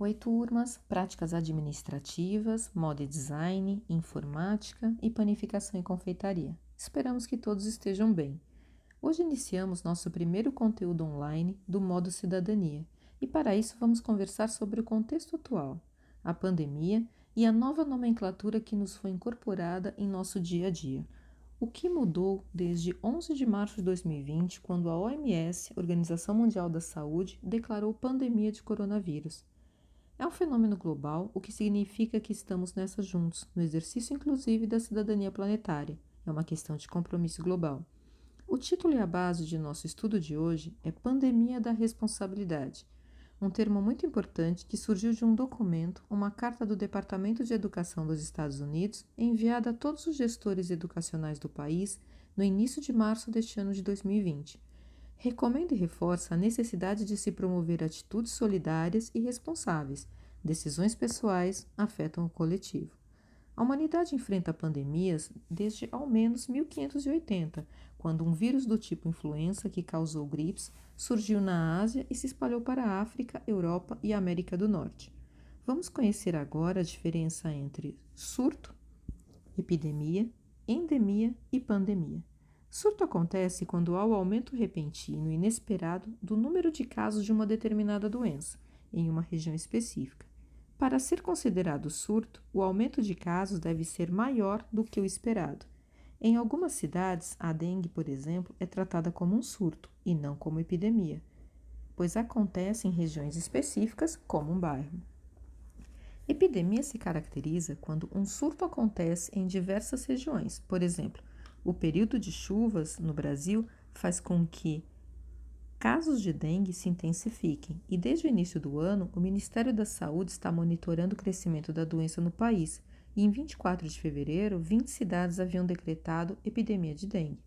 Oi, turmas, práticas administrativas, moda e design, informática e panificação e confeitaria. Esperamos que todos estejam bem. Hoje iniciamos nosso primeiro conteúdo online do modo cidadania e para isso vamos conversar sobre o contexto atual, a pandemia e a nova nomenclatura que nos foi incorporada em nosso dia a dia. O que mudou desde 11 de março de 2020, quando a OMS, Organização Mundial da Saúde, declarou pandemia de coronavírus? É um fenômeno global, o que significa que estamos nessa juntos, no exercício inclusive da cidadania planetária. É uma questão de compromisso global. O título e a base de nosso estudo de hoje é Pandemia da Responsabilidade, um termo muito importante que surgiu de um documento, uma carta do Departamento de Educação dos Estados Unidos, enviada a todos os gestores educacionais do país no início de março deste ano de 2020. Recomenda e reforça a necessidade de se promover atitudes solidárias e responsáveis. Decisões pessoais afetam o coletivo. A humanidade enfrenta pandemias desde ao menos 1580, quando um vírus do tipo influenza que causou gripes surgiu na Ásia e se espalhou para a África, Europa e América do Norte. Vamos conhecer agora a diferença entre surto, epidemia, endemia e pandemia. Surto acontece quando há o aumento repentino e inesperado do número de casos de uma determinada doença, em uma região específica. Para ser considerado surto, o aumento de casos deve ser maior do que o esperado. Em algumas cidades, a dengue, por exemplo, é tratada como um surto e não como epidemia, pois acontece em regiões específicas, como um bairro. Epidemia se caracteriza quando um surto acontece em diversas regiões. Por exemplo, o período de chuvas no Brasil faz com que casos de dengue se intensifiquem e desde o início do ano, o Ministério da Saúde está monitorando o crescimento da doença no país e em 24 de fevereiro, 20 cidades haviam decretado epidemia de dengue.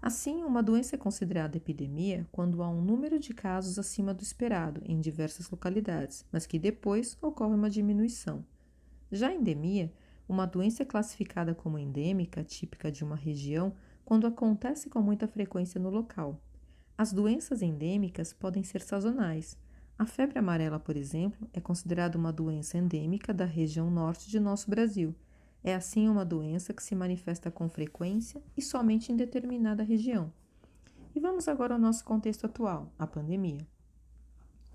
Assim, uma doença é considerada epidemia quando há um número de casos acima do esperado em diversas localidades, mas que depois ocorre uma diminuição. Já a endemia, uma doença é classificada como endêmica, típica de uma região, quando acontece com muita frequência no local. As doenças endêmicas podem ser sazonais. A febre amarela, por exemplo, é considerada uma doença endêmica da região norte de nosso Brasil. É assim uma doença que se manifesta com frequência e somente em determinada região. E vamos agora ao nosso contexto atual, a pandemia.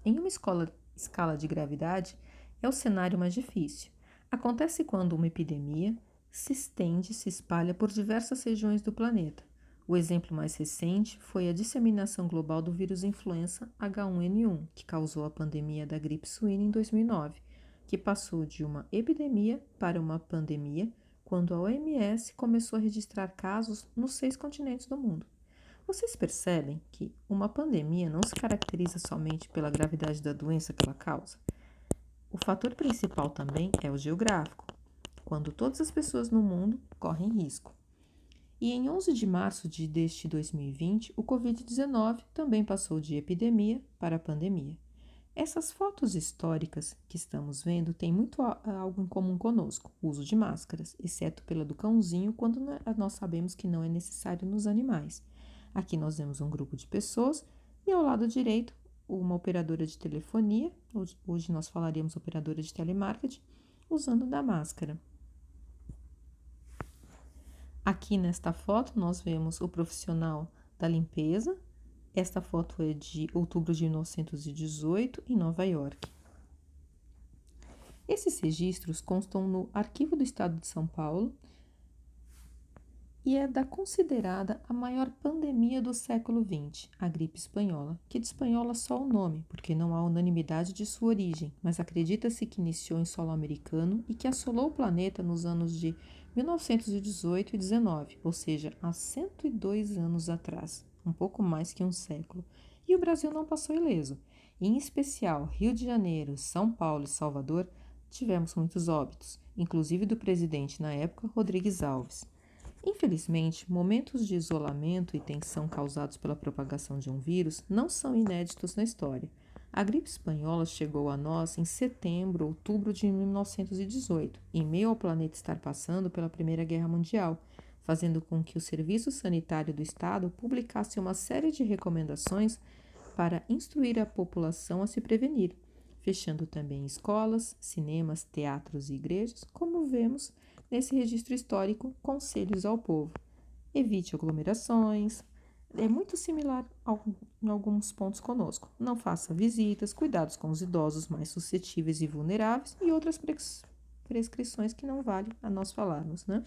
Em uma escala de gravidade, é o cenário mais difícil. Acontece quando uma epidemia se estende, se espalha por diversas regiões do planeta. O exemplo mais recente foi a disseminação global do vírus influenza H1N1, que causou a pandemia da gripe suína em 2009, que passou de uma epidemia para uma pandemia quando a OMS começou a registrar casos nos 6 continentes do mundo. Vocês percebem que uma pandemia não se caracteriza somente pela gravidade da doença que ela causa? O fator principal também é o geográfico, quando todas as pessoas no mundo correm risco. E em 11 de março deste 2020, o Covid-19 também passou de epidemia para pandemia. Essas fotos históricas que estamos vendo têm muito algo em comum conosco, o uso de máscaras, exceto pela do cãozinho, quando nós sabemos que não é necessário nos animais. Aqui nós vemos um grupo de pessoas e ao lado direito uma operadora de telefonia, hoje nós falaríamos operadora de telemarketing, usando da máscara. Aqui nesta foto nós vemos o profissional da limpeza. Esta foto é de outubro de 1918 em Nova York. Esses registros constam no Arquivo do Estado de São Paulo e é da considerada a maior pandemia do século XX, a gripe espanhola, que de espanhola só o nome, porque não há unanimidade de sua origem, mas acredita-se que iniciou em solo americano e que assolou o planeta nos anos de 1918 e 19, ou seja, há 102 anos atrás, um pouco mais que um século. E o Brasil não passou ileso. Em especial, Rio de Janeiro, São Paulo e Salvador tivemos muitos óbitos, inclusive do presidente na época, Rodrigues Alves. Infelizmente, momentos de isolamento e tensão causados pela propagação de um vírus não são inéditos na história. A gripe espanhola chegou a nós em setembro, outubro de 1918, em meio ao planeta estar passando pela Primeira Guerra Mundial, fazendo com que o Serviço Sanitário do Estado publicasse uma série de recomendações para instruir a população a se prevenir. fechando também escolas, cinemas, teatros e igrejas, como vemos nesse registro histórico Conselhos ao Povo. Evite aglomerações, é muito similar em alguns pontos conosco. Não faça visitas, cuidados com os idosos mais suscetíveis e vulneráveis e outras prescrições que não vale a nós falarmos, né?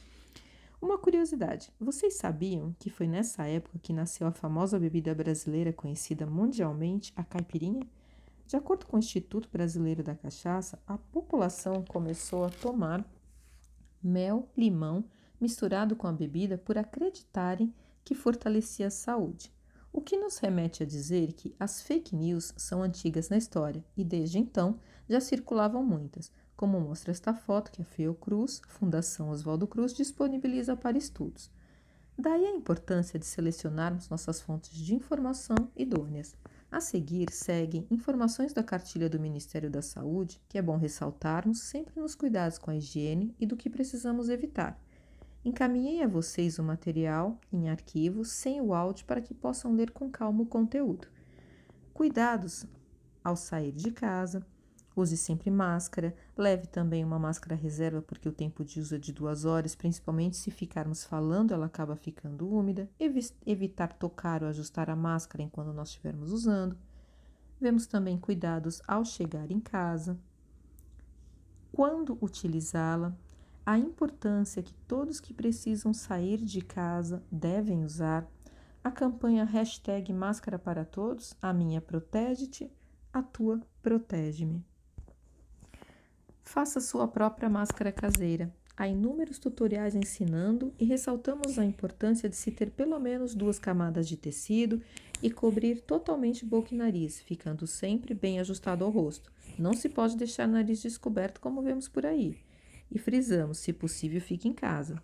Uma curiosidade, vocês sabiam que foi nessa época que nasceu a famosa bebida brasileira conhecida mundialmente, a caipirinha? De acordo com o Instituto Brasileiro da Cachaça, a população começou a tomar mel-limão misturado com a bebida por acreditarem que fortalecia a saúde. O que nos remete a dizer que as fake news são antigas na história e desde então já circulavam muitas, como mostra esta foto que a Fiocruz, Fundação Oswaldo Cruz, disponibiliza para estudos. Daí a importância de selecionarmos nossas fontes de informação idôneas. A seguir, seguem informações da cartilha do Ministério da Saúde, que é bom ressaltarmos sempre nos cuidados com a higiene e do que precisamos evitar. Encaminhei a vocês o material em arquivo sem o áudio para que possam ler com calma o conteúdo. Cuidados ao sair de casa. Use sempre máscara, leve também uma máscara reserva porque o tempo de uso é de 2 horas, principalmente se ficarmos falando, ela acaba ficando úmida. Evitar tocar ou ajustar a máscara enquanto nós estivermos usando. Vemos também cuidados ao chegar em casa. Quando utilizá-la, a importância que todos que precisam sair de casa devem usar. A campanha hashtag Máscara para Todos, a minha protege-te, a tua protege-me. Faça sua própria máscara caseira. Há inúmeros tutoriais ensinando e ressaltamos a importância de se ter pelo menos 2 camadas de tecido e cobrir totalmente boca e nariz, ficando sempre bem ajustado ao rosto. Não se pode deixar o nariz descoberto como vemos por aí. E frisamos, se possível, fique em casa.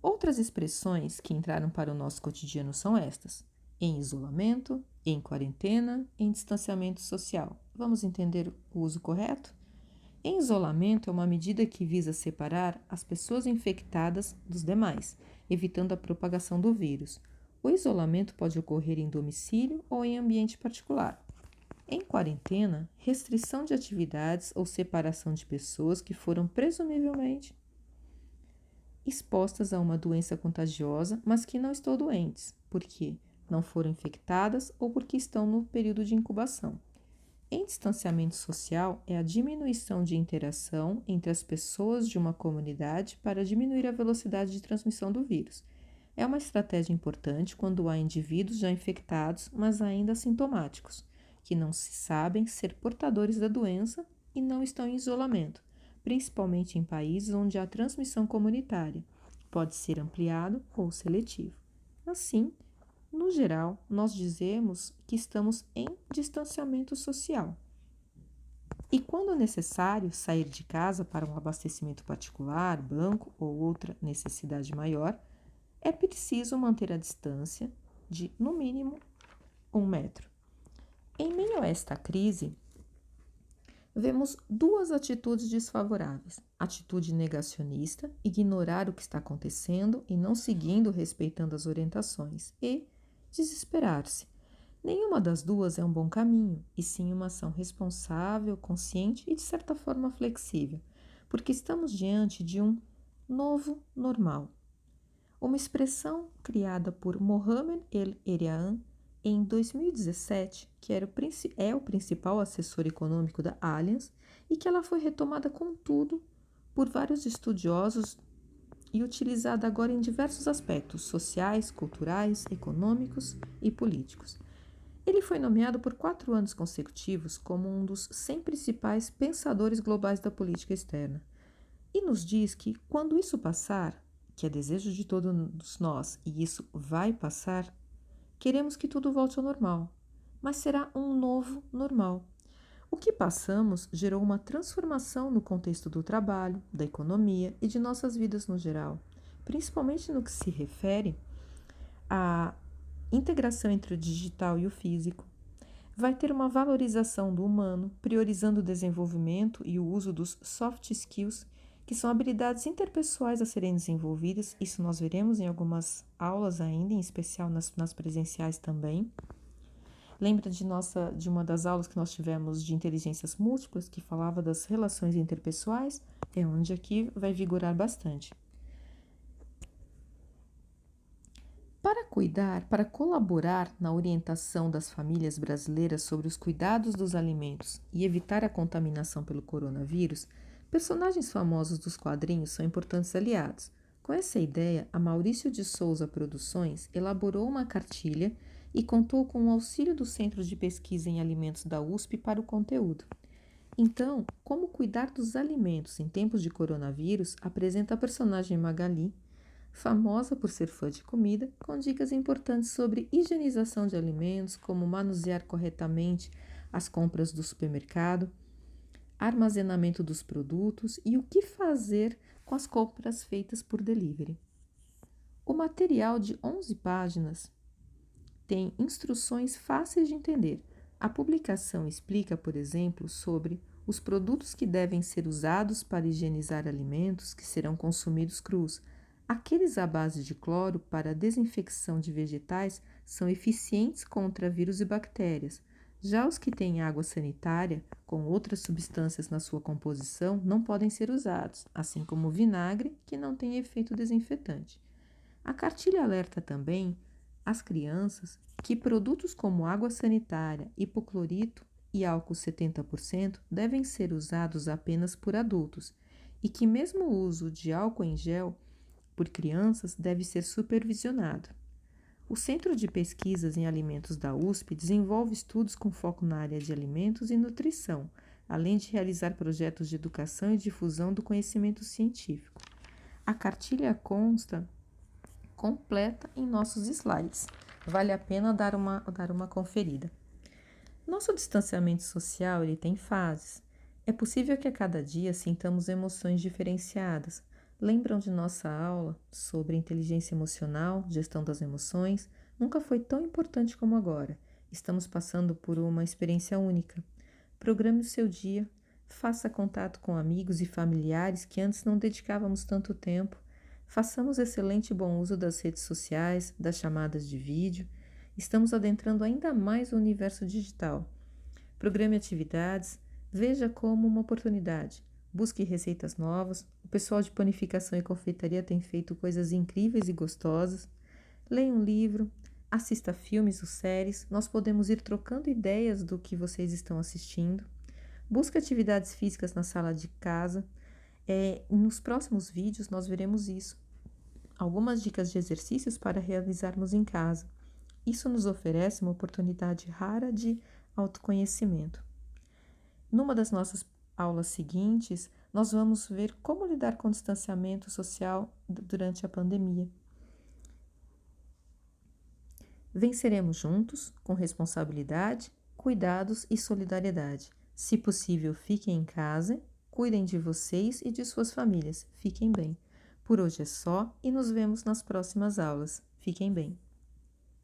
Outras expressões que entraram para o nosso cotidiano são estas: em isolamento, em quarentena, em distanciamento social. Vamos entender o uso correto? Em isolamento é uma medida que visa separar as pessoas infectadas dos demais, evitando a propagação do vírus. O isolamento pode ocorrer em domicílio ou em ambiente particular. Em quarentena, restrição de atividades ou separação de pessoas que foram presumivelmente expostas a uma doença contagiosa, mas que não estão doentes, porque não foram infectadas ou porque estão no período de incubação. Em distanciamento social, é a diminuição de interação entre as pessoas de uma comunidade para diminuir a velocidade de transmissão do vírus. É uma estratégia importante quando há indivíduos já infectados, mas ainda assintomáticos, que não se sabem ser portadores da doença e não estão em isolamento, principalmente em países onde a transmissão comunitária pode ser ampliado ou seletivo. Assim, no geral, nós dizemos que estamos em distanciamento social. E quando necessário sair de casa para um abastecimento particular, banco ou outra necessidade maior, é preciso manter a distância de, no mínimo, 1 metro. Em meio a esta crise, vemos 2 atitudes desfavoráveis. Atitude negacionista, ignorar o que está acontecendo e não seguindo, respeitando as orientações. E desesperar-se. Nenhuma das duas é um bom caminho, e sim uma ação responsável, consciente e, de certa forma, flexível, porque estamos diante de um novo normal. Uma expressão criada por Mohamed El-Erian em 2017, que é o principal assessor econômico da Allianz, e que ela foi retomada contudo por vários estudiosos e utilizada agora em diversos aspectos sociais, culturais, econômicos e políticos. Ele foi nomeado por 4 anos consecutivos como um dos 100 principais pensadores globais da política externa e nos diz que, quando isso passar, que é desejo de todos nós e isso vai passar, queremos que tudo volte ao normal, mas será um novo normal. O que passamos gerou uma transformação no contexto do trabalho, da economia e de nossas vidas no geral, principalmente no que se refere à integração entre o digital e o físico. Vai ter uma valorização do humano, priorizando o desenvolvimento e o uso dos soft skills, que são habilidades interpessoais a serem desenvolvidas. Isso nós veremos em algumas aulas ainda, em especial nas presenciais também. Lembra de uma das aulas que nós tivemos de inteligências múltiplas, que falava das relações interpessoais? É onde aqui vai vigorar bastante. Para colaborar na orientação das famílias brasileiras sobre os cuidados dos alimentos e evitar a contaminação pelo coronavírus, personagens famosos dos quadrinhos são importantes aliados. Com essa ideia, a Maurício de Souza Produções elaborou uma cartilha e contou com o auxílio do Centro de Pesquisa em Alimentos da USP para o conteúdo. Então, como cuidar dos alimentos em tempos de coronavírus, apresenta a personagem Magali, famosa por ser fã de comida, com dicas importantes sobre higienização de alimentos, como manusear corretamente as compras do supermercado, armazenamento dos produtos e o que fazer com as compras feitas por delivery. O material de 11 páginas tem instruções fáceis de entender. A publicação explica, por exemplo, sobre os produtos que devem ser usados para higienizar alimentos que serão consumidos crus. Aqueles à base de cloro para a desinfecção de vegetais são eficientes contra vírus e bactérias. Já os que têm água sanitária, com outras substâncias na sua composição, não podem ser usados, assim como o vinagre, que não tem efeito desinfetante. A cartilha alerta também as crianças que produtos como água sanitária, hipoclorito e álcool 70% devem ser usados apenas por adultos e que mesmo o uso de álcool em gel por crianças deve ser supervisionado. O Centro de Pesquisas em Alimentos da USP desenvolve estudos com foco na área de alimentos e nutrição, além de realizar projetos de educação e difusão do conhecimento científico. A cartilha consta completa em nossos slides. Vale a pena dar uma conferida. Nosso distanciamento social ele tem fases. É possível que a cada dia sintamos emoções diferenciadas. Lembram de nossa aula sobre inteligência emocional, gestão das emoções? Nunca foi tão importante como agora. Estamos passando por uma experiência única. Programe o seu dia, faça contato com amigos e familiares que antes não dedicávamos tanto tempo. Façamos excelente e bom uso das redes sociais, das chamadas de vídeo. Estamos adentrando ainda mais o universo digital. Programe atividades, veja como uma oportunidade. Busque receitas novas. O pessoal de panificação e confeitaria tem feito coisas incríveis e gostosas. Leia um livro, assista filmes ou séries. Nós podemos ir trocando ideias do que vocês estão assistindo. Busque atividades físicas na sala de casa. Nos próximos vídeos nós veremos isso. Algumas dicas de exercícios para realizarmos em casa. Isso nos oferece uma oportunidade rara de autoconhecimento. Numa das nossas aulas seguintes, nós vamos ver como lidar com o distanciamento social durante a pandemia. Venceremos juntos, com responsabilidade, cuidados e solidariedade. Se possível, fiquem em casa, cuidem de vocês e de suas famílias. Fiquem bem. Por hoje é só e nos vemos nas próximas aulas. Fiquem bem.